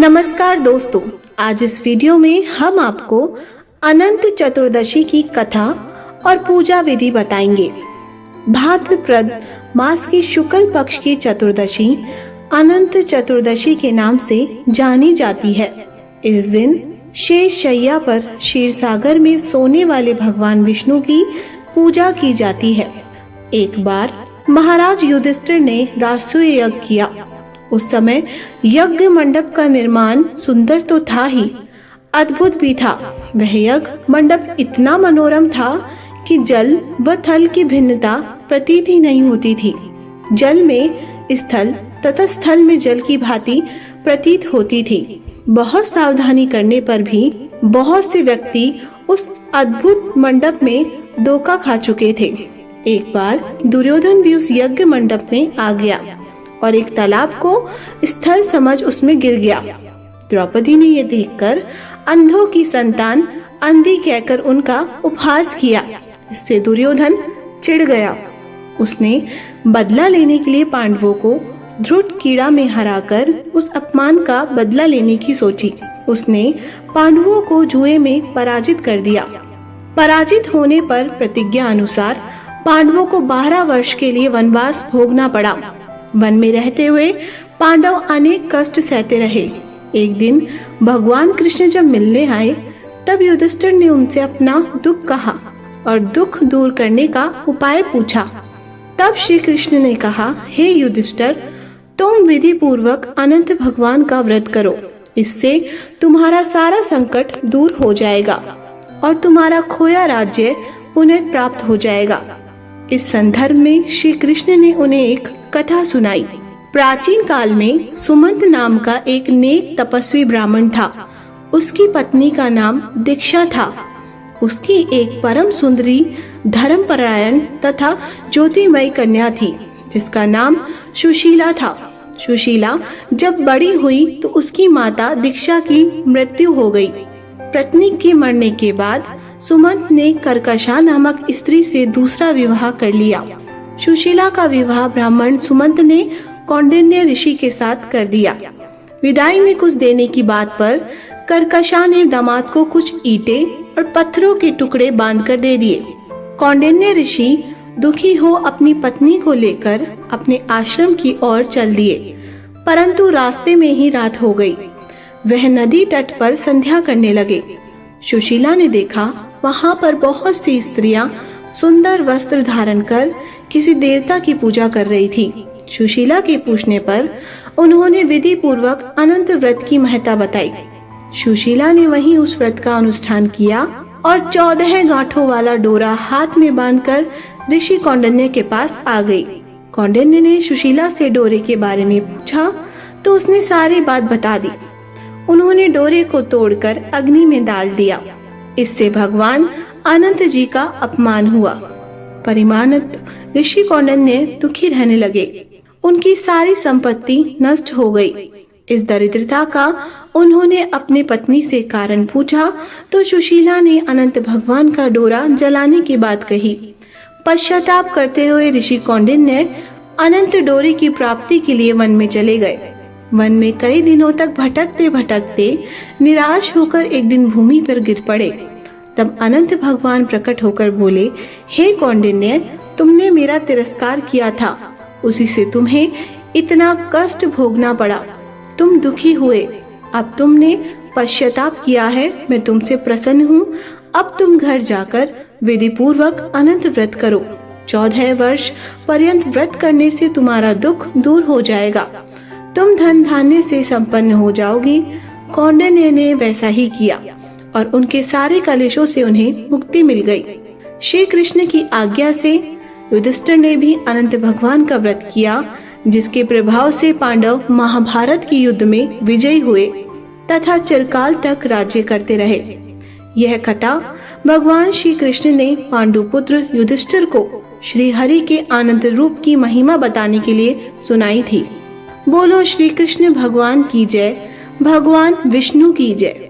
नमस्कार दोस्तों, आज इस वीडियो में हम आपको अनंत चतुर्दशी की कथा और पूजा विधि बताएंगे। भाद्रपद मास की शुक्ल पक्ष की चतुर्दशी अनंत चतुर्दशी के नाम से जानी जाती है। इस दिन शेष शैया पर क्षीर सागर में सोने वाले भगवान विष्णु की पूजा की जाती है। एक बार महाराज युधिष्ठिर ने राजसूय यज्ञ किया। उस समय यज्ञ मंडप का निर्माण सुंदर तो था ही, अद्भुत भी था। वह यज्ञ मंडप इतना मनोरम था कि जल व थल की भिन्नता प्रतीत ही नहीं होती थी। जल में स्थल तथा स्थल में जल की भांति प्रतीत होती थी। बहुत सावधानी करने पर भी बहुत से व्यक्ति उस अद्भुत मंडप में धोखा खा चुके थे। एक बार दुर्योधन भी उस यज्ञ मंडप में आ गया और एक तालाब को स्थल समझ उसमें गिर गया। द्रौपदी ने यह देखकर अंधों की संतान अंधी कहकर उनका उपहास किया। इससे दुर्योधन चिढ़ गया। उसने बदला लेने के लिए पांडवों को ध्रुट कीड़ा में हराकर उस अपमान का बदला लेने की सोची। उसने पांडवों को जुए में पराजित कर दिया। पराजित होने पर प्रतिज्ञा अनुसार पांडवों को 12 वर्ष के लिए वनवास भोगना पड़ा। वन में रहते हुए पांडव अनेक कष्ट सहते रहे। एक दिन भगवान कृष्ण जब मिलने आए तब युधिष्ठिर ने उनसे अपना दुख कहा और दुख दूर करने का उपाय पूछा। तब श्री कृष्ण ने कहा, हे युधिष्ठिर, तुम विधि पूर्वक अनंत भगवान का व्रत करो। इससे तुम्हारा सारा संकट दूर हो जाएगा और तुम्हारा खोया राज्य पुनः प्राप्त हो जाएगा। इस संदर्भ में श्री कृष्ण ने उन्हें एक कथा सुनाई। प्राचीन काल में सुमंत नाम का एक नेक तपस्वी ब्राह्मण था। उसकी पत्नी का नाम दीक्षा था। उसकी एक परम सुंदरी, धर्मपरायण तथा ज्योतिमयी कन्या थी जिसका नाम सुशीला था। सुशीला जब बड़ी हुई तो उसकी माता दीक्षा की मृत्यु हो गई। पत्नी के मरने के बाद सुमंत ने कर्कशा नामक स्त्री से दूसरा विवाह कर लिया। सुशीला का विवाह ब्राह्मण सुमंत ने कौंडिन्य ऋषि के साथ कर दिया। विदाई में कुछ देने की बात पर कर्कशा ने दामाद को कुछ ईंटें और पत्थरों के टुकड़े बांधकर दे दिए। कौंडिन्य ऋषि दुखी हो अपनी पत्नी को लेकर अपने आश्रम की ओर चल दिए, परंतु रास्ते में ही रात हो गई। वह नदी तट पर संध्या करने लगे। सुशीला ने देखा वहाँ पर बहुत सी स्त्रियां सुंदर वस्त्र धारण कर किसी देवता की पूजा कर रही थी। सुशीला के पूछने पर उन्होंने विधि पूर्वक अनंत व्रत की महत्ता बताई। सुशीला ने वहीं उस व्रत का अनुष्ठान किया और 14 गांठों वाला डोरा हाथ में बांधकर ऋषि कौंडिन्य के पास आ गई। कौंडिन्य ने सुशीला से डोरे के बारे में पूछा तो उसने सारी बात बता दी। उन्होंने डोरे को तोड़कर अग्नि में डाल दिया। इससे भगवान अनंत जी का अपमान हुआ। परिमानत ऋषि कौंडिन्य दुखी रहने लगे। उनकी सारी संपत्ति नष्ट हो गई। इस दरिद्रता का उन्होंने अपनी पत्नी से कारण पूछा तो सुशीला ने अनंत भगवान का डोरा जलाने की बात कही। पश्चाताप करते हुए ऋषि कौंडिन्य अनंत डोरे की प्राप्ति के लिए वन में चले गए। वन में कई दिनों तक भटकते भटकते निराश होकर एक दिन भूमि पर गिर पड़े। तब अनंत भगवान प्रकट होकर बोले, हे कौंडिन्य, तुमने मेरा तिरस्कार किया था, उसी से तुम्हें इतना कष्ट भोगना पड़ा। तुम दुखी हुए, अब तुमने पश्चाताप किया है। मैं तुमसे प्रसन्न हूँ। अब तुम घर जाकर विधि पूर्वक अनंत व्रत करो। 14 वर्ष पर्यंत व्रत करने से तुम्हारा दुख दूर हो जाएगा। तुम धन धान्य से संपन्न हो जाओगी। कौंडिन्य ने वैसा ही किया और उनके सारे कलेशों से उन्हें मुक्ति मिल गई। श्री कृष्ण की आज्ञा से युधिष्ठिर ने भी अनंत भगवान का व्रत किया, जिसके प्रभाव से पांडव महाभारत की युद्ध में विजयी हुए तथा चिरकाल तक राज्य करते रहे। यह कथा भगवान श्री कृष्ण ने पांडुपुत्र युधिष्ठिर को श्री हरि के आनंद रूप की महिमा बताने के लिए सुनाई थी। बोलो श्री कृष्ण भगवान की जय, भगवान विष्णु की जय।